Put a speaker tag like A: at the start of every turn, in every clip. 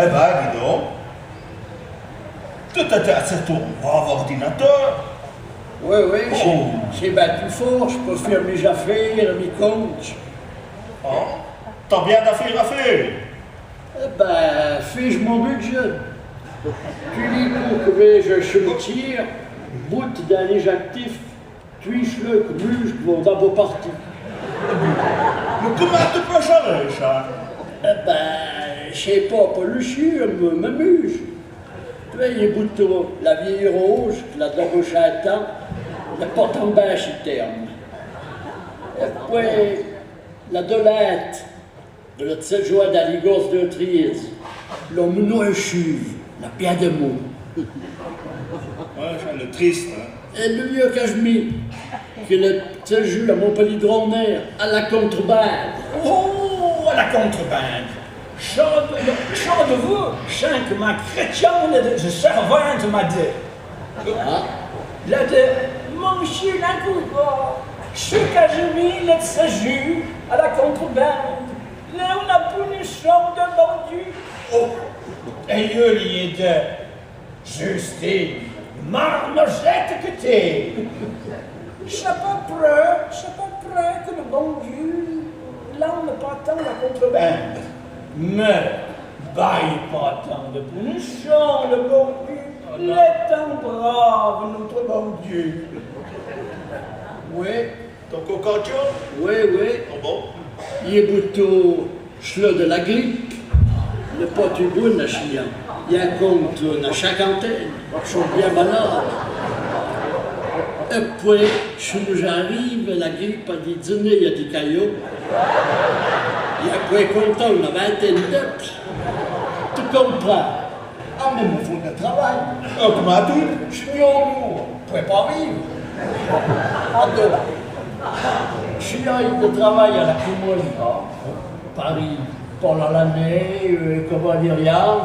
A: Eh ben, dis donc. Tout était à cet ordinateur.
B: Oui, oui, j'ai battu fort, je peux faire mes affaires, mes comptes.
A: Oh, t'as bien d'affaires à faire.
B: Eh ben, fais-je mon budget. Tu dis pour que je cimetière, bout d'un léger actif, tuiche-le que muscle vont dans vos parties.
A: Mais comment tu peux gérer ça?
B: Eh ben, je sais pas le chien, m'amuse. Tu vois, les boutons, la vieille rose, la débauche à temps, la porte en bas à terme. Et puis, la dolette, de la petite joie d'Aligos de Tries, l'homme noir chuve, la pierre de mots.
A: Ouais, c'est le triste, hein.
B: Et le lieu que je mis, que le petit jus à Montpellier Dronner, à la contrebande.
C: Oh, à la contrebande. Chant de vous, chant que ma chrétienne de servante m'a dit.
B: Ah.
C: Là de mon chien la coupe, ce que j'ai mis le petit jus à la contrebande. Là on a punition de vendu. Oh, et il est de Justine, marmosette que t'es. Je sais pas prêt que le bon Dieu, là on n'a pas tant la contrebande. Mais, baille pas tant de punition, le bon Dieu, il est tant brave, notre bon Dieu.
B: Oui,
A: Ton cocadio?
B: oui.
A: Oh bon?
B: Il est plutôt cela de la grippe. Le pas du bon na chien. Il y a compte na cinquantaine. Je suis bien malade. Et puis, si nous arrive, la grippe a dit dîner, il y a des cailloux. Et après, content, on a vingtaine d'autres. Tu comprends? Ah, mais mon fond de travail.
A: Oh, comment tu?
B: Je suis en lourd. Je ne pouvais pas vivre. En deux. Je suis allé de travail à la Commune, Paris, pendant l'année, comment dire, Yann.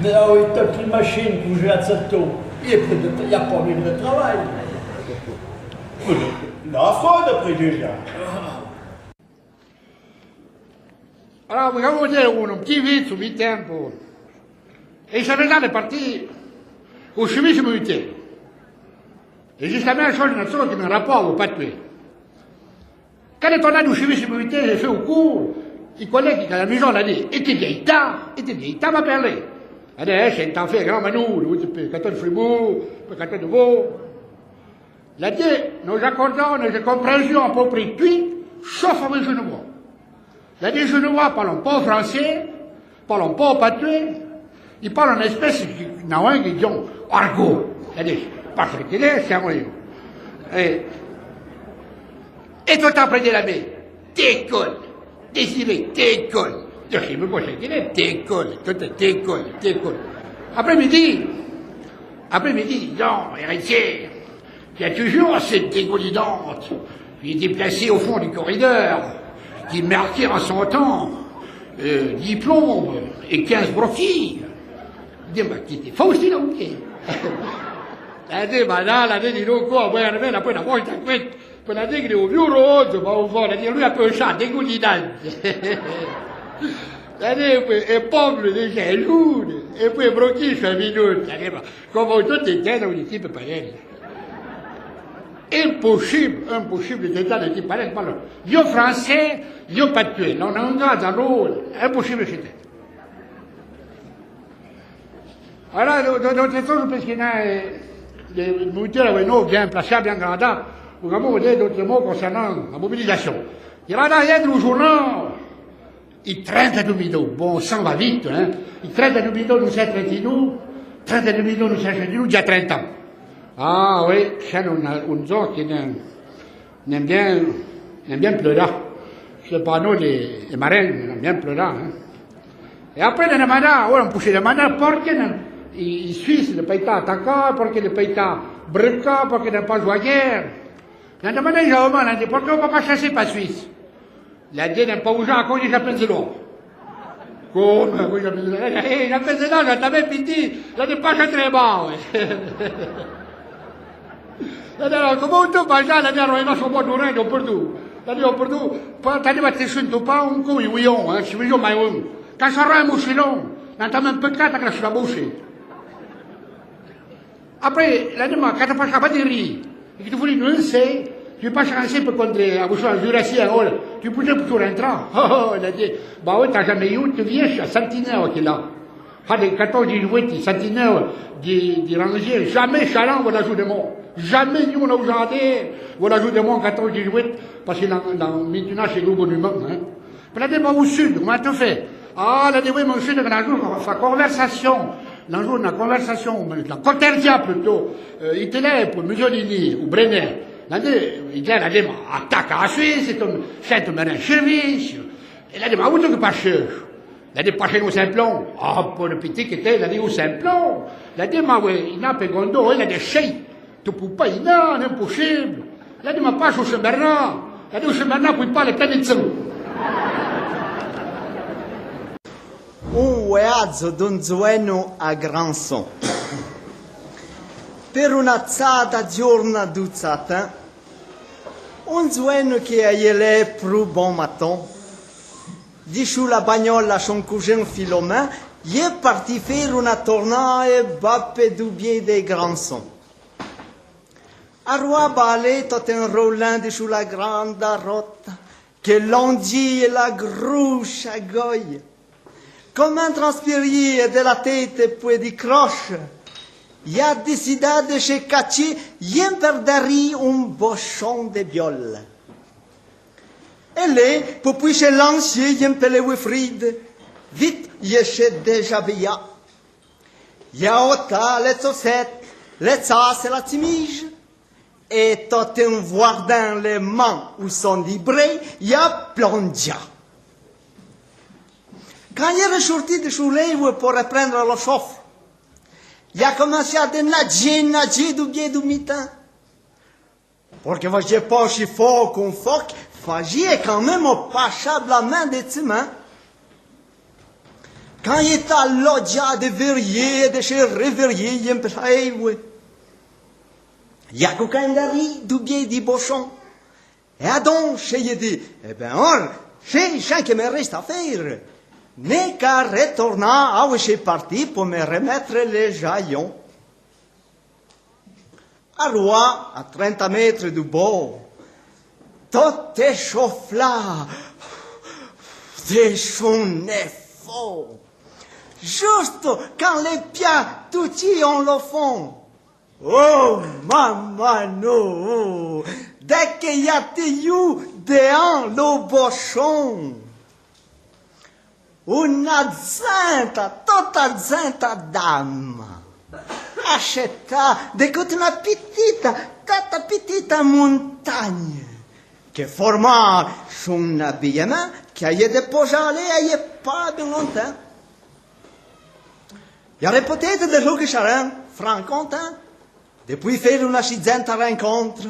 B: Mais là, il y a plus de machine pour jouer à cette taux. Il n'y a pas même de travail.
A: La fraude après déjà.
D: Allora, vogliamo vedere un petit vite sul tempo. E se ne è partito uscivamo minuti. E giustamente la chose che non rapport pas tué. Quand on a uscivamo minuti, j'ai fait au cours, i colleghi che alla maison l'ha dit, e ti vieillita m'a parlé. Adesso è un fait grand manou, per canton de Fribourg, per canton de Vaud. La dit, nous accordons une compréhension à peu près tout, sauf avec les Genevois. La dit, les Genevois parlent pas français, parlent pas patois, ils parlent une espèce de langue qui dit argot. La dit, parce qu'il est, c'est un moyen. Et tout après de la baie, t'école, décidé, t'école. Je sais même pas ce qu'il est, t'école, t'école. Après-midi, non, héritier. Il y a toujours cette dégoulidante qui était placée au fond du corridor, qui marquait en son temps diplôme et 15 broquilles. Il dit, ma qui était fausse, il a oublié. La dit, madame, la dit, non, quoi, ouais, on a poi la volta, poi la dit, il est au bureau, va au fond, la dit, lui, un peu chat, dégoulidante. La dit, et pauvre, déjà, lourde, et puis broquille, je suis un minute. La dit, comme tout était dans une équipe pareille. Impossible d'État de type pareil. Io français, io patois, non un gars dans l'eau, impossible c'était. Alors, dans cette chose, parce qu'il y a des militaires bien placés, bien grandants, nous avons dit d'autres mots concernant la mobilisation. Il y a derrière le journal, il traite à Dumido, bon, ça va vite, hein, il traite à Dumido, nous sommes traite à Dumido, nous sommes il y a 30 ans. Ah oui, c'est un genre qui aime bien pleurer. C'est pas nous les marins, on aime bien pleurer. Hein. Et après, les marins, on pousse les marins parce qu'ils suissent le pays attaquant, parce que le pays briquant, parce qu'ils n'ont pas joué à guerre. Les marins, ils ont dit, pourquoi on ne va pas chasser pas Suisse? La dit, n'aime pas où à cause des Appenzelo. Come? Les Appenzelo, j'avais pitié, la dit pas très bas. Come tu mangiare la mia roina su buon regno per tu. La dio per tu, poi ti metti su tu pa un coi uion, ci voglio mai un. Casarra musilon. n'entends même pas quand je suis embauché. Après, la demande, quand tu passes la batterie, et que tu voulais nous lancer, tu passes un simple contre la bouche jurassien, tu peux toujours rentrer. Oh, il a dit, bah oui, t'as jamais eu, tu viens, à Sentinelle qui est là. Les 14 18 Sentinelle di ranger, jamais Chaland va l'ajout de moi. Jamais nous on a usé, va l'ajout de moi 14 18 parce que dans maintenant c'est le monument. Hein. Puis là, au sud, comment tu fais? Ah, là, oui, mon sud, on a joué, on fait conversation. Un jour, la conversation, la Cortesia plutôt, Hitler pour Mussolini ou Brenner. Hitler a dit, attaque à la Suisse, c'est un chef de service. Et là, il a dit, pas cher. Il a dit, pas chez nous Simplon. Ah, pour le petit qui était, il a dit, au Simplon. Il a dit, mais oui, il n'a pas gondo, il a des chais. Tu peux pas, il n'a, impossible. Il a dit, mais pas au Saint-Bernard. Il a dit, au Saint-Bernard, il ne peut pas le Tanitson.
E: Un weazzo d'un zueno a gran son. Per una zata giorna duzzata, un zueno che a iele pro bon matin, di sulla bagnola a son cousin Philomain, gli è parti faire una tornata e bappe dubier des grands sons. A roi ballet tot un Roland di sulla grande rotta, che l'ongi e la gruche a goille. Comme un transpirier de la tête et puis du croche, il a décidé de se cacher, rien per derrière un bochon de viol. Et là, pour puis se lancer, il peut le Wilfried. Vite, il est déjà bien. Il y a ota, les chaussettes, les sas et la timige. Et tout un voir dans les mains où sont librés, il y a plongé. Quand il est ressorti de son lit pour reprendre le chauffe, il a commencé à nager du pied du mitin. Parce que je pas si fort qu'un phoque, faisait quand même au pacha de la main de ses mains. Quand il est à l'odja de verrier, de chez réverrier, il me dit, oui. Il y a quelqu'un derrière du pied du bochon. Et donc, il dit, eh bien, or, c'est ça qui me reste à faire. N'est qu'à retourner à où je suis parti pour me remettre les jaillons. À roi, à 30 mètres du bord, tout est chauffe là, des son effort. Juste quand les pieds tout y en le fond. Oh, mamano, dès qu'il y a eu devant le bochon. Una zanta, tutta zanta dame, acheta de toute una petita montagne, qui forma son habillement qui a été déposé il n'y a pas de longtemps. Il y aurait peut-être des gens qui seraient francs contents, depuis faire une accidente rencontre.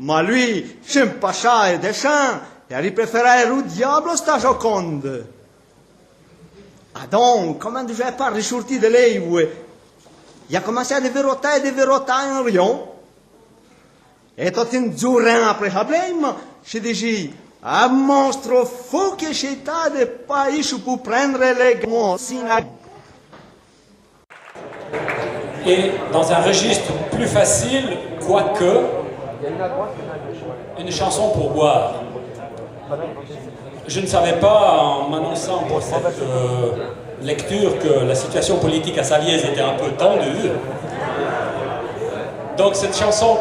E: Mais lui, c'est un pacha et des champs, et il préférait le diable sta Joconde. Ah donc, comment je n'ai pas ressorti de l'œil, il a commencé à déverrouiller un rayon. Et tout un jour après le problème, je dis, un monstre fou que j'étais de pays pour prendre les grands signes.
F: Et dans un registre plus facile, quoique, une chanson pour boire. Je ne savais pas, en m'annonçant pour cette lecture, que la situation politique à Saliège était un peu tendue. Donc cette chanson,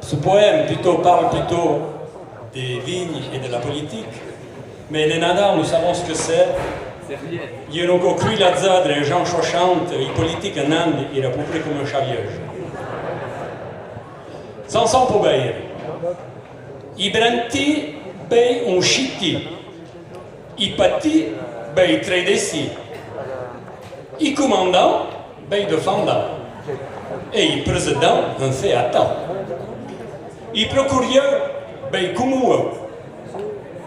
F: ce poème parle plutôt des vignes et de la politique. Mais les nadars, nous savons ce que c'est. Il y a encore cru là-dedans des gens chochantes, et politique en Inde et la publique comme un Saliège. Chanson pour bailler. Ibranti bei un chiti, i pati bei tredessi, i commandant bei defendant, et i président un fait à temps. I procureur bei kumuo,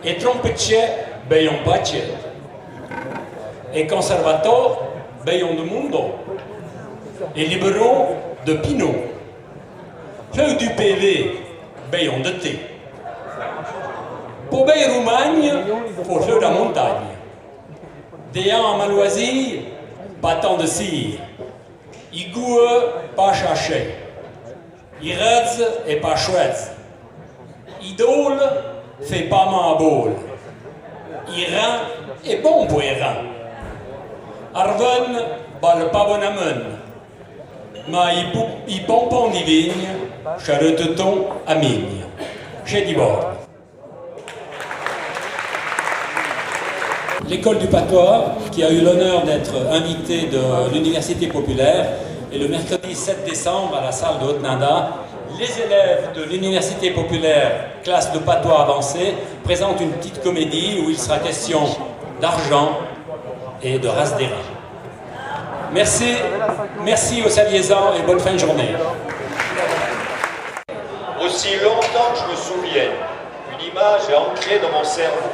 F: et trompetier bei un pace, et conservateur bei un de mundo, et libéraux de Pinot, le du PV bei un de thé. Pour Roumagne, pour fleur de montagne. Des ans à Maloisie, bâton de cire. Il goûte pas cherché. Il rêve et pas chouette. Il dole fait pas m'emboule. Il rend et bon pour il rend. Arven bal pas bon amen. Mais il pompon di vigne, charreteton à migne. J'ai dit bon. L'école du patois, qui a eu l'honneur d'être invitée de l'Université populaire, et le mercredi 7 décembre à la salle de Haute-Nanda, les élèves de l'Université populaire, classe de patois avancée, présentent une petite comédie où il sera question d'argent et de race des reins. Merci aux Saviezans et bonne fin de journée.
G: Aussi longtemps que je me souvienne, une image est ancrée dans mon cerveau.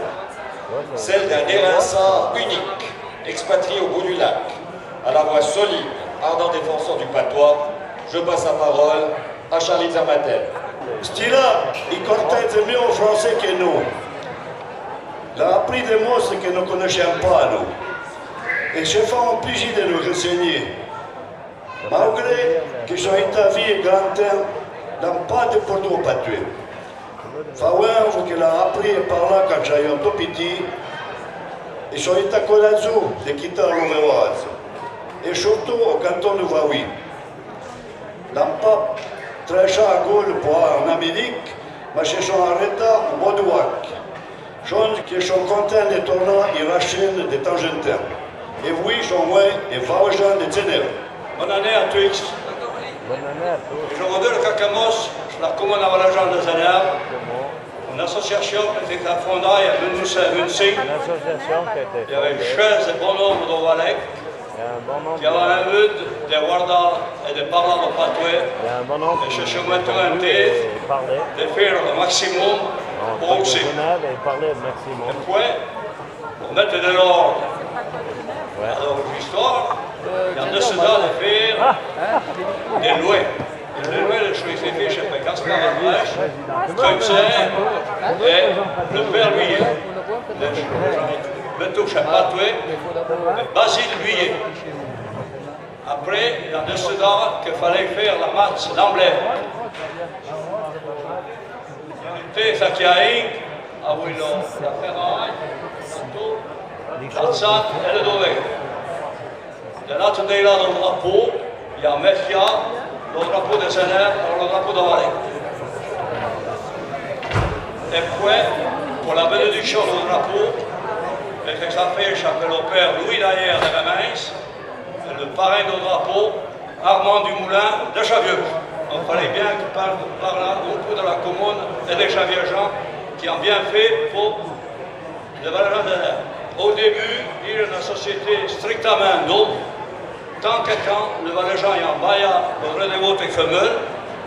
G: Celle d'un érinçard unique, expatrié au bout du lac, à la voix solide, ardent défenseur du patois. Je passe la parole à Charlie Zermatel.
A: Stila, il contente mieux en français que nous. Il a appris des mots que nous ne connaissions pas, nous. Et je fais obligé de nous renseigner. Malgré que j'ai été vie et grand temps, dans pas de porto patois. Faut qu'il a appris à parler quand j'étais tout petit. Et j'ai été courageux de quitter l'Auvergne. Et surtout au canton de Vaoui. Dans pas très cher à Gaulle pour en Amérique, mais je suis en retard au Bodouac. Chose que je suis content de tourner et racheter de temps en temps. Et oui, j'en vois et Vaoujan de Ténèbres.
H: Bonne année à tous.
I: Bonne année à tous.
H: Je redonne le Cacamos, je la commande à l'agent de Zaner. Une association qui a été fondée il y a 1925.
I: Une association qui a été
H: Il y avait 16 bon nombre de Valais. Il y avait un but de Warda et de parler au patois.
I: Il y a un bon nombre
H: Et je suis maintenant de faire le maximum pour aussi.
I: Et parler le maximum.
H: Et puis, pour mettre de l'ordre dans l'histoire, il y a deux cela de faire des lois. Et les lois, je suis fait, je sais pas, Gaspard Labrèche, comme ça, et le père Lhuillet. Le touche à Patois, Basile Lhuillet. Après, il y a deux cela qu'il fallait faire la match d'emblée. C'était ça qui a eu, à Willow, la Ferraille, Alsace et le Dové. Il y a l'autre là dans le drapeau, il y a Mefia, le drapeau de Zener et le drapeau de Valais. Et puis, pour la bénédiction du drapeau, les ex-affaires s'appellent au père Louis Daillère de Remens, et le parrain du drapeau, Armand Dumoulin de Chavieux. Il fallait bien qu'il parle là un peu de la commune et des Chavieux-gens qui ont bien fait pour le Valais de l'air. Au début, il y a une société strictement noble. Tant que quand le Valais-Jean est en Baïa, le vrai des votes est femelle,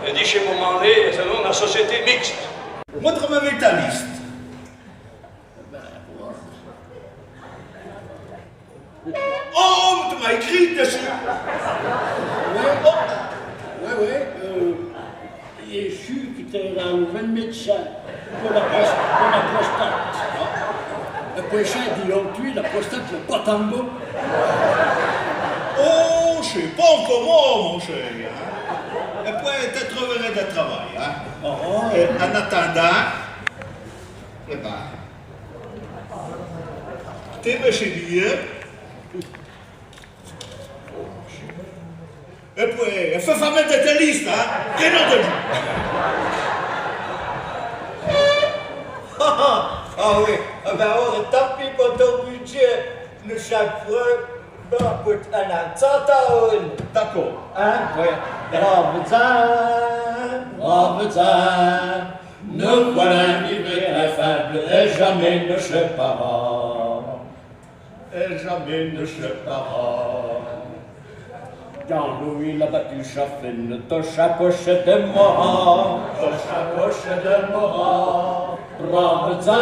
H: et dit chez Montmanlé, c'est une société mixte.
A: Montre-moi ta liste. Oh, tu m'as écrit dessus.
B: Oui. Jésus qui était dans le 20 médecin pour la prostate. Le péché dit l'autre, la prostate, le potambo.
A: Oh, je sais pas comment, mon cher. Et puis, tu trouverais du travail. Hein? Et en attendant, eh ben, tu es chez lui. Et puis, fais famille de ta liste, hein? Bien entendu.
C: Ah oui, ben tant pis pour ton budget, nous chaque fois, on peut un centaine.
A: D'accord.
C: Hein? Oui.
B: Brave, nous voilà livrés affables, et jamais ne séparera. Et jamais ne séparera. Quand Louis l'a battu Chaffine, te chapoche de moi, brave zin,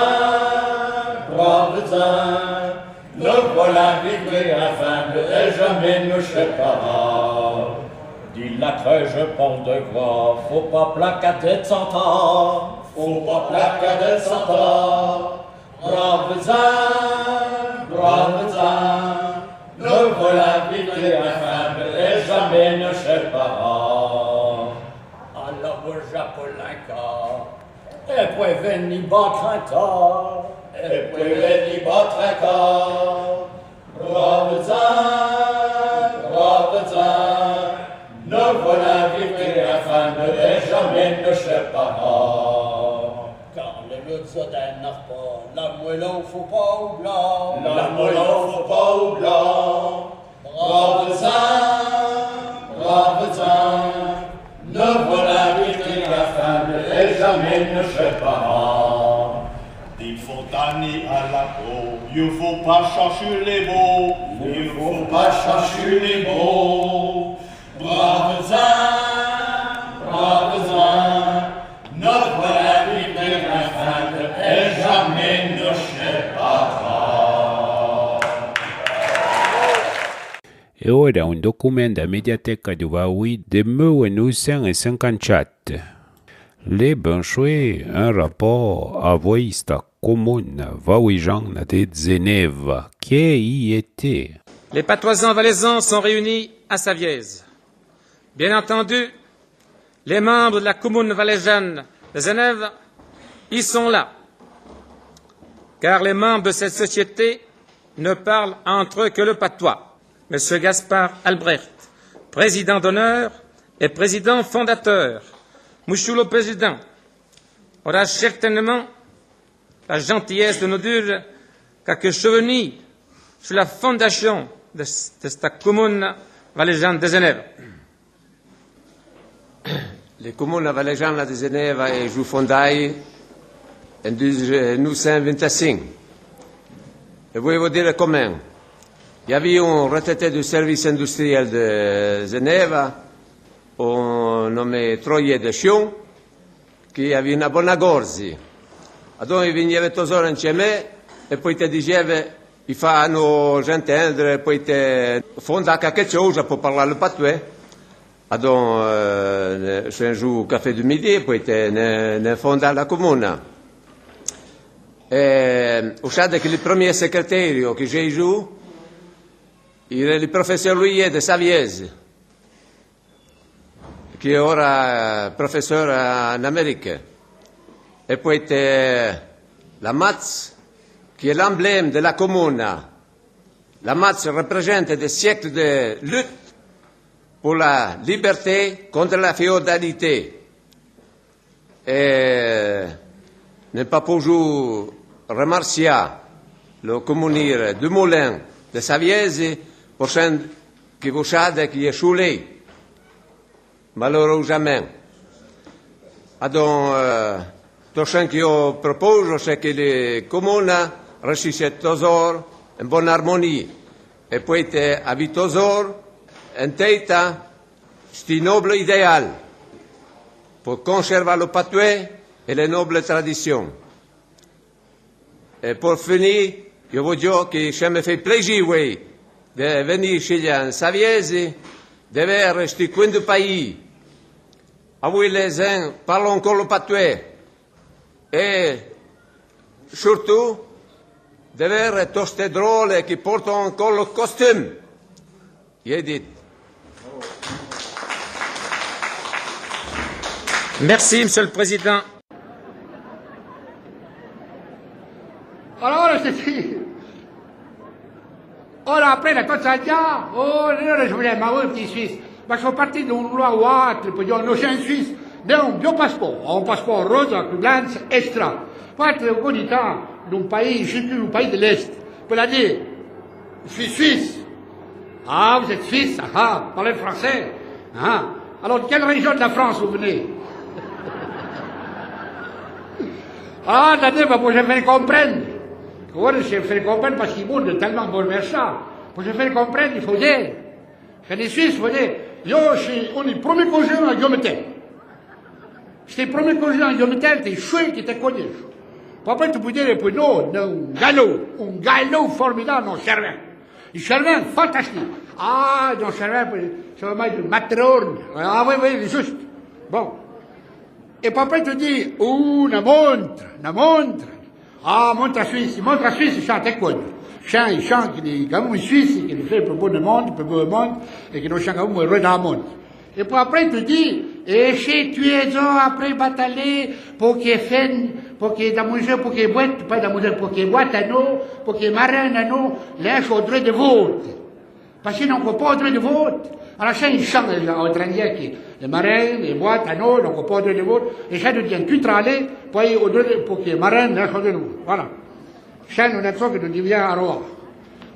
B: nous voilà livrés affables, et jamais ne séparera. Dit la crèche pont de gras, faut pas placater de 100 ans, faut pas placater de 100 ans. Brave zin, nous
C: pour la vitesse afin et jamais ne sépara. Alors au Japolinka, e poi venni Batranca, e poi venni Batranca. Brave Zan, ne voilà vivre afin et jamais ne sépara. Car le Lutzoden n'a pas, la moelle au faut pas au blanc, la moelle au faut pas au blanc. Brave Zan, ne voilà vivre afin et jamais ne sépara.
J: Il faut tanner à la peau, il faut pas chercher les mots, il faut pas chercher les mots. Brave Zan, ne voilà vivre afin et jamais ne sépara.
K: E ora un documento da Mediateca do Baui de 1954. Les Benchoué, un rapport à voista commune Vaouijan de Genève, qui y était.
L: Les patoisans valaisans sont réunis à Savièse. Bien entendu, les membres de la commune valaisanne de Genève y sont là, car les membres de cette société ne parlent entre eux que le patois. Monsieur Gaspard Albrecht, président d'honneur et président fondateur, Monsieur le Président, aura certainement la gentillesse de nous dire quelques souvenirs sur la fondation de cette commune valaisanne de Genève.
M: La commune valaisanne de Genève est fondée en 1925. Et je vais vous dire comment. Il y avait un retraité du service industriel de Genève, un nommé Troyer de Chion, che aveva una buona gorsi. Allora veniva tutti insieme e poi ti diceva, i fanno intendere, poi ti fonda qualche cosa per parlare il patois. Allora c'è un jour café du midi e poi ne fonda la comune. Vous savez que le premier secrétaire que j'ai eu, il est le professeur Louis de Savièse, qui est ora professeur en Amérique. Et puis la MATS, qui est l'emblème de la commune. La MATS représente des siècles de lutte pour la liberté contre la féodalité. Et ne pas toujours remercier le communiste du Moulin de Savièse pour ce que vous savez qui est choulé. Malheureusement. Donc, tout ce que je propose, c'est que les communes réussissent toujours en bonne harmonie. Et puis, habitent toujours en tête ce noble idéal pour conserver le patois et les nobles traditions. Et pour finir, je vous dis que ça me fait plaisir, oui, de venir chez en Savièse, de voir ce coin du pays. Où les uns parlent encore le patois. Et surtout, de voir tous ces drôles qui portent encore le costume. Il dit.
L: Merci, Monsieur le Président.
D: Alors, c'est fini. Ora, après la cosa già, ora je voulais ma petit Suisse. Ma sono parti da un luogo a altro, poi non c'è in Suisse, da un mio passeport, un passeport rosa, blanc, extra. Parte un po' di temps d'un pays, je sais plus, un pays de l'Est. Pour la dire, je suis suisse. Ah, vous êtes suisse, ah, parlez français. Ah. Alors, de quelle région de la France vous venez? Ah, attendez, moi je vais comprendre. Ora je vais comprendre parce qu'il monde tellement bouleversé. Pour je vais comprendre, il faut dire. Que les Suisses, il faut dire, on est le premier conjoint à Guillaumetel. C'était le premier conjoint à Guillaumetel, t'es chouette qui t'es connu. Après, tu peux dire, puis non, un galop formidable, non, Chervin. Il Chervin, fantastique. Ah, non, Chervin, c'est vraiment du matrone. Ah oui, oui, juste. Bon. Et puis après, tu dis, une montre. Ah, montre à Suisse, je chante quoi. chant, il chante, qu'il est quand même suisse, et qu'il fait pour bon monde, pour beau monde, et qu'il chante quand même heureux dans le monde. Et puis après, il te dit, et chez tu es après bataler, pour qu'il fait, pour qu'il d'amour, pour qu'il boite, pas d'amour, pour qu'il boite à nous, pour qu'il marin à nous, là, chaudré de vote. Parce qu'il n'en peut pas de vote. Alors, ça, il chante, en train de dire que les marins, les boîtes à nous, n'en peut pas de vote, et ça devient plus tralé, pour qu'il marin, là, chaudré de vote. Voilà. Ça, nous avons que nous devient à roi.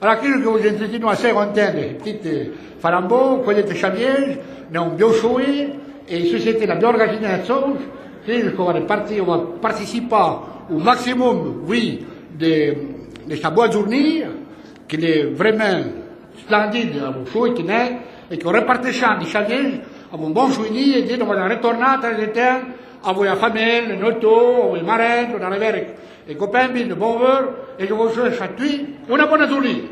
D: Alors, quello che ho sentito a 50 anni, petite Farambo, quello di Xavier, non abbiamo joué, et société la bien organisation, qu'on va participer au maximum, oui, de sa bonne journée, qui est vraiment splendide, à vous jouer, et qu'on répartition de Xavier, à une bonne journée, et dit, on va retourner à l'étern, à vous la famille, le noto, les marins, on arrive avec les copains, le bon beurre, et je vous souhaite à tous une bonne journée.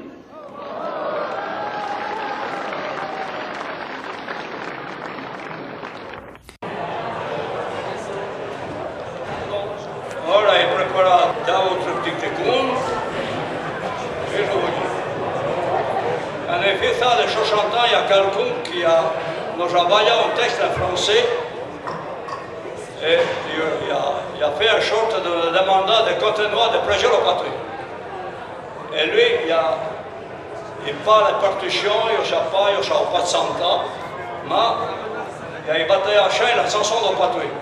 H: Ora è preparato da altro ticchecun e je vous dis. En effet, ça, les 60 ans, il y a quelqu'un qui nous a envoyé un texte en français et il a fait une sorte de demande de continuer de plaisir au patrie. Et lui, il parle de partition, il ne sait pas de 100 ans, mais il a battu à chaîne la chanson de patrie.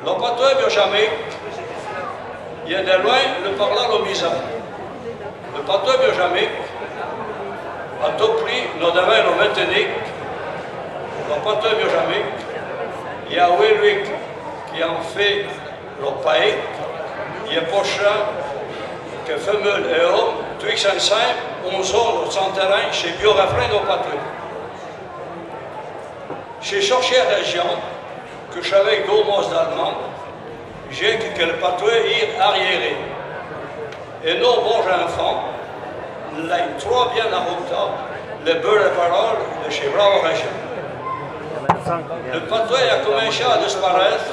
H: Le patrie biojamique, il y a de loin le parlant au misère. Le patrie biojamique, à tout prix, nous devons nous maintenir. Le patrie biojamique, il y a lui qui en fait le pays, il y a prochain que femelle et homme, tous ensemble, on zone au terrain chez Biorefrain au patrie. Chez cherché à région, que j'avais 2 mois d'allemand, j'ai que le patrouille est arriéré. Et nos bons enfants, l'ont trop bien à route, le beurre de parole de chez Bravo Région. Le patrouille a commencé à disparaître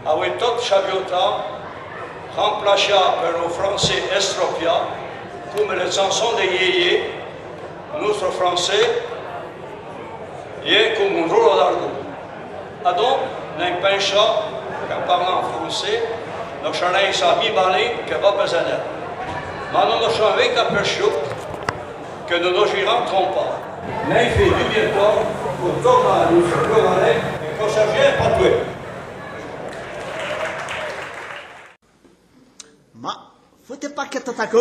H: avec tout chabiota, remplacé par le français estropia, comme les chansons de Yéyé, notre français, est comme un rouleau d'argot. Donc, nous pensons qu'en parlant français, nous sommes à mi-balin que va besoin. Mais nous sommes avec la pression que nous ne nous rentrons pas. Nous fait du bientôt pour tourner à nous se préparer et qu'on s'agisse pas tuer.
E: Ma, faut-il pas que t'attaques?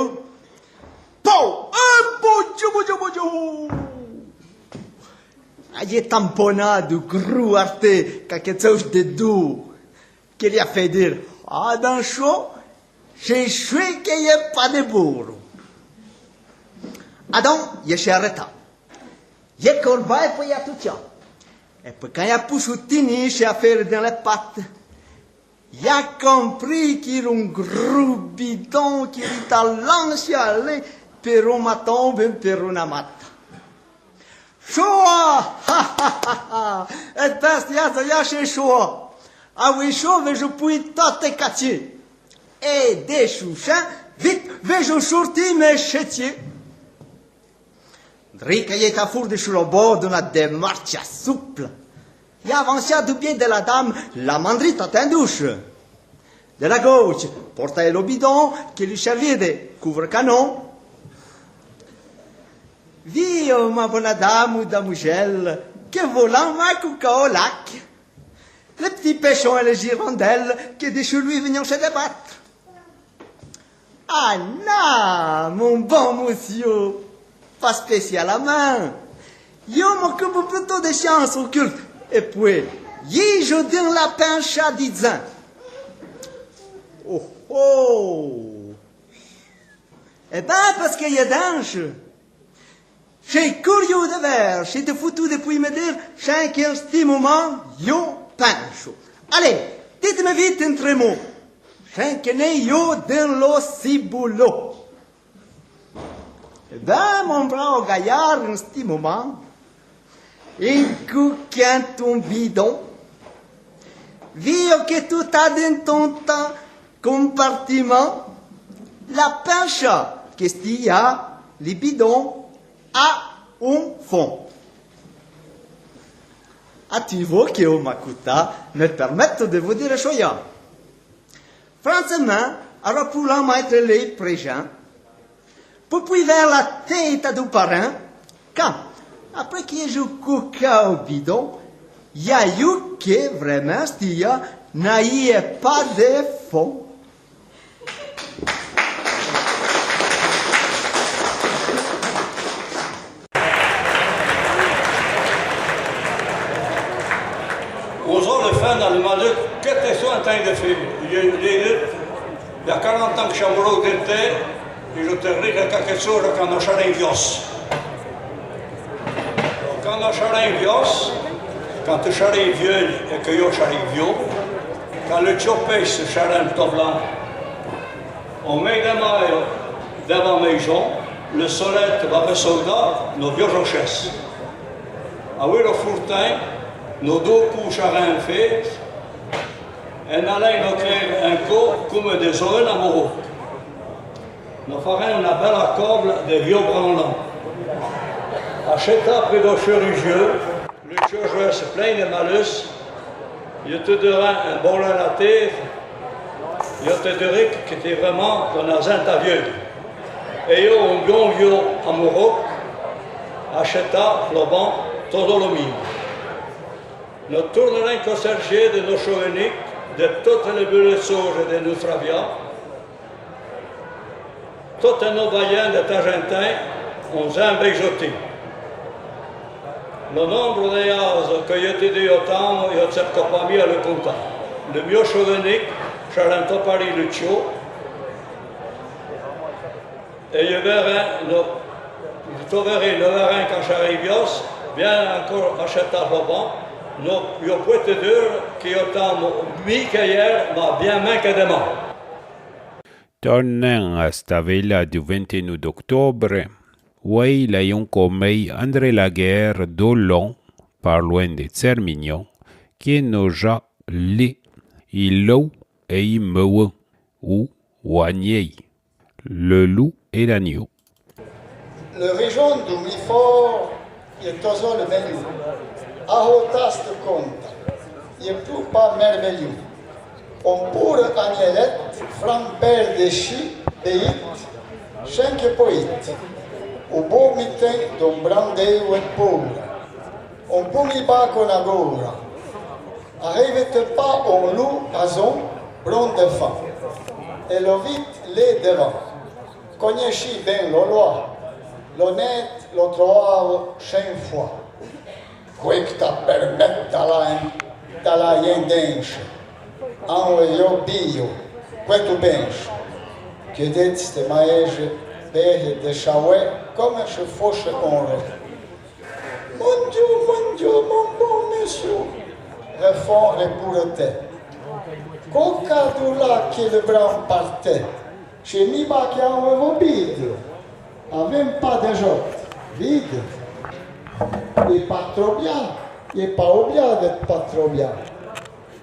E: Pau! Bojo! Aí é tamponado, gruarte, caquetos de du, que ele a fedir. Ah, dans chaud, j'ai choué qu'il n'y ait pas de bourre. Ah donc, il s'est arrêté. Il est corbeille pour y a tout ça. Et puis quand il a poussé au tini, il a fait dans les pattes. Il a compris qu'il y a un gros bidon qui est à l'ancien, per un matin, ben per una matta. Shoah! Ha ha ha ha! Et bestia, ja chez Shoah. Ah oui, Shoah, je puis toate cacher. Et des chouchins, vite, je sorti mes chetiers. Drica est à four de sur le bord d'une démarche souple. Il avança du pied de la dame, la mandrite en douche. De la gauche, portait le bidon qui lui servait de couvre-canon. Via ma bonne dame ou damougelle, que volant ma couca au lac. Le petit pêchon et les hirondelles qui de chez lui venaient se débattre. Ah non, mon bon monsieur, pas spécial à main. Yo m'occupe plutôt des sciences occultes. Et puis, je donne la pinche à 10 ans. Oh oh! Eh ben, parce qu'il y a d'ange. J'ai curieux de ver, j'ai de foutu depuis me dire, chacun ce moment, yo penso. Allez, dites-moi vite un trois mots. Chacun yo dans lo ciboulot. Eh ben, mon brave gaillard, en ce moment, écoutez ton bidon, vieux que tout a dans ton temps, compartiment, La pêche, qu'est-ce qu'il y a, les bidons, à un fond. Attivo che ho macuta me permetto de vous dire choya. Franzement, alors pour la mettre les présents, pour puis vers la tête du parrain, quand, après qu'il joue coca au bidon, il y a eu que vraiment, il n'y a pas de fond.
H: Aux autres, le fin dans le Maluc, qu'est-ce que en train de faire? Il y a 40 ans que je suis amoureux d'été, et je te dis quelque chose quand on a un vios. Quand on a un vios, quand tu as un vieux et que je suis un vieux, quand le chopé se charre un blanc, on met des mailles devant la maison, le soleil va recevoir nos vieux rochers. Ah oui, le fourtin, nos deux couches à rien fait, et nous allons créer un corps comme des oeufs amoureux. Nous ferons une belle accorde de vieux branlants. Acheta près de chirurgien, le chirurgien se plaint de malus, il te donnera un bon à la tête, il te dira que tu es vraiment dans un interview. Et il y a un bon vieux amoureux, acheta, flobant, tout le monde. Nous tournerons qu'au Sergier de nos chauviniques, de toutes les belles sauges de nos travias, toutes nos baïens de Targentin, ont un beijoté. Le nombre de yaz que j'ai dit au temps, il y a cette compagnie à le compter. Le mieux chauvinique, Charlento Paris le Tio, et je verrai, je verrai le verin quand j'arrive, bien encore acheter à Roban. Je peux te dire qu'il y a tant mieux qu'hier, mais bien moins que demain.
K: Tornant à stavella du 21 d'octobre, ouais, l'ayons commis André Laguerre d'Olon, par loin de Tsermignon, qui noja li, il loup et il meut, ou oignei, le loup et l'agneau.
N: Le région du Mifort est toujours le même. Ahotas de conta, il n'est plus pas merveilleux. On pourrait agnelet, framper de chi, beit, cinque poètes, au beau mitin d'un brandeau et pauvre. On peut m'y battre con agora. Arrivez pas au loup à zon, bron de fin. Et le vite les devant. Connaissez bien le loi, l'honnête, le droit, 5 fois. Questa permetta dalla yendenche, io bio, questo bench, che dite maege behe de chawé comme je fosse en rêve. Mon Dieu, mon bon monsieur, répond le bourreté. Coca là qui le bras partait, chez Niba qui a un vide, même pas de jour, vide. Il n'est pas trop bien, il n'est pas obligé d'être pas trop bien.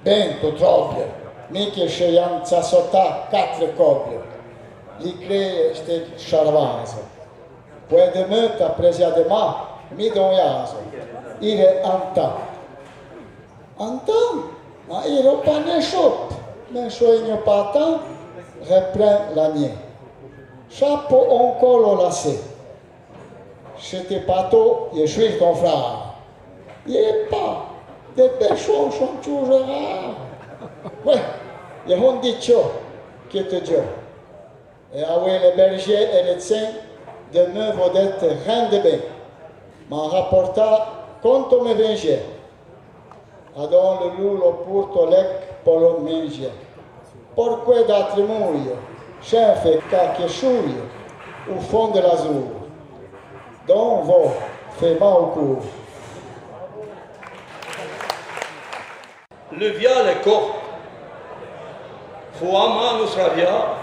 N: Ben, tout trop bien. Mais que chez Yann Tsassota, 4 copies. Li crée este charvazo. Poi de meute appreciatement, mi donyazo. Il est en temps. En temps? Ma il n'est pas né chaud. Mais je n'ai pas temps, reprends l'année. Chapeau encore le lacet. C'était pas tôt, je suis ton frère. Il n'est pas. Des péchons sont toujours rares. Oui, il y a un dit qui te dit. Et avec les bergers et les saints, de me vedette rien de bien. M'en rapporta quand on me vengeait. Adon le loup le pourtolec pour le manger. Pourquoi d'être mouille, chef et caquechouille, au fond de l'azur. Donc, vous, faites mal au cours.
H: Le vial est court. Faut amar nous ravia,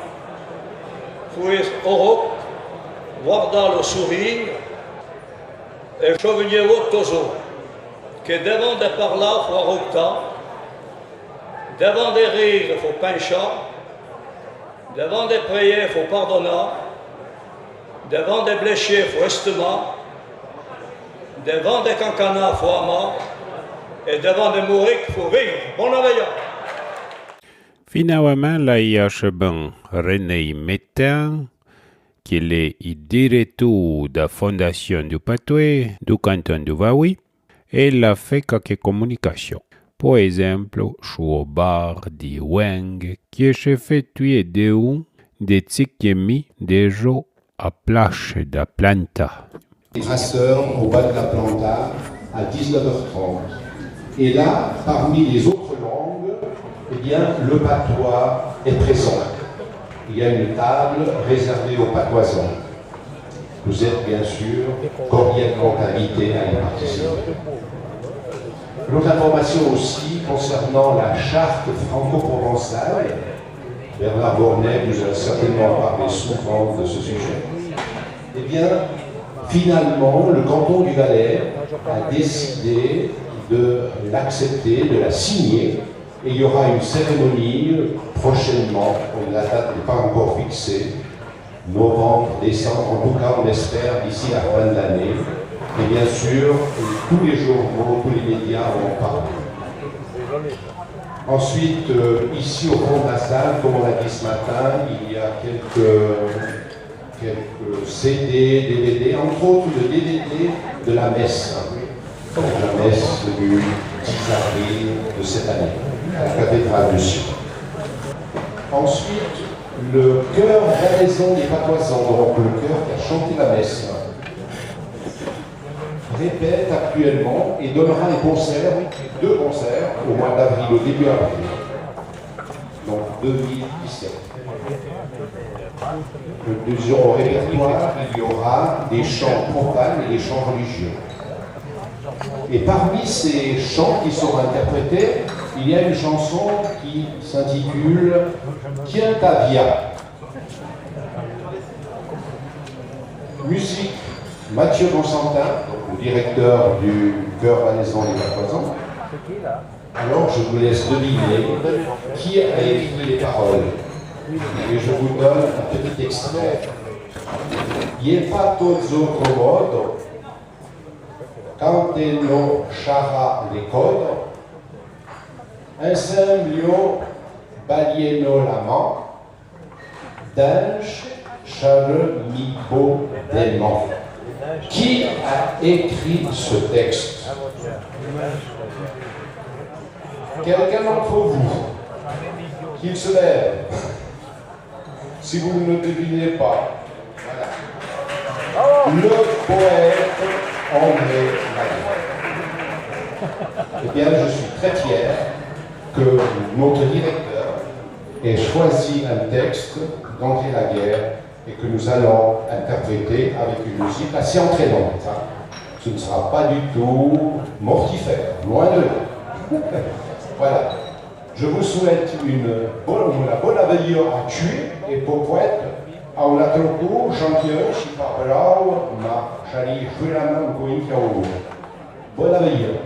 H: faut être heureux, voir dans le sourire, et chevenir au tozo, que devant de par là, faut arrêter, devant des rires, faut pincher, devant des prières, faut pardonner, devant des blessés, faut estimar, devant des cancanas, faut amar, et devant des mourir, faut vivre. Bon réveillon.
K: Finalement, la Yacheban René Métain, qui est le directeur de la fondation du Patoué du canton du Vaoui, elle a fait quelques communications. Par exemple, sur le bar de Weng, qui est effectué de des tsikémis des jours à plage de Planta.
O: Brasseurs au bas de la Planta à 19h30. Et là, parmi les autres langues, eh bien, le patois est présent. Il y a une table réservée aux patoisans. Vous êtes bien sûr cordialement invités à y participer. L'autre information aussi concernant la charte franco-provençale, Bernard Bornet vous a certainement parlé souvent de ce sujet. Eh bien, finalement, le canton du Valais a décidé de l'accepter, de la signer, et il y aura une cérémonie prochainement, la date n'est pas encore fixée, novembre, décembre, en tout cas on espère d'ici la fin de l'année. Et bien sûr, tous les journaux, tous les médias vont en parler. Ensuite, ici au fond de la salle, comme on l'a dit ce matin, il y a quelques CD, DVD, entre autres le DVD de la messe. Donc la messe du 10 avril de cette année, à la cathédrale du Sion. Ensuite, le chœur Valaison des Patoisans, donc le chœur qui a chanté la messe, répète actuellement et donnera des concerts, 2 concerts au mois d'avril, au début avril, donc 2017. Au répertoire, il y aura des chants profanes et des chants religieux. Et parmi ces chants qui seront interprétés, il y a une chanson qui s'intitule Quintavia. Musique Mathieu Constantin, le directeur du chœur valaisan des Patoisans. Alors je vous laisse deviner qui a écrit les paroles. Et je vous donne un petit extrait. Iepa tozo comodo, canteno chara le codo, insemblio balieno l'amant, dinge chale mi beau dément. Qui a écrit ce texte? Quelqu'un d'entre vous, qu'il se lève. Si vous ne devinez pas, voilà. Le poète André Laguerre. Eh bien, je suis très fier que notre directeur ait choisi un texte d'André Laguerre et que nous allons interpréter avec une musique assez entraînante. Ce ne sera pas du tout mortifère, loin de là. Voilà. Je vous souhaite una bonne aventure à tuer et pour poète, à un atroco, chanteur, chipabrao, ma chali, juramam, goinkiao. Bonne aventure.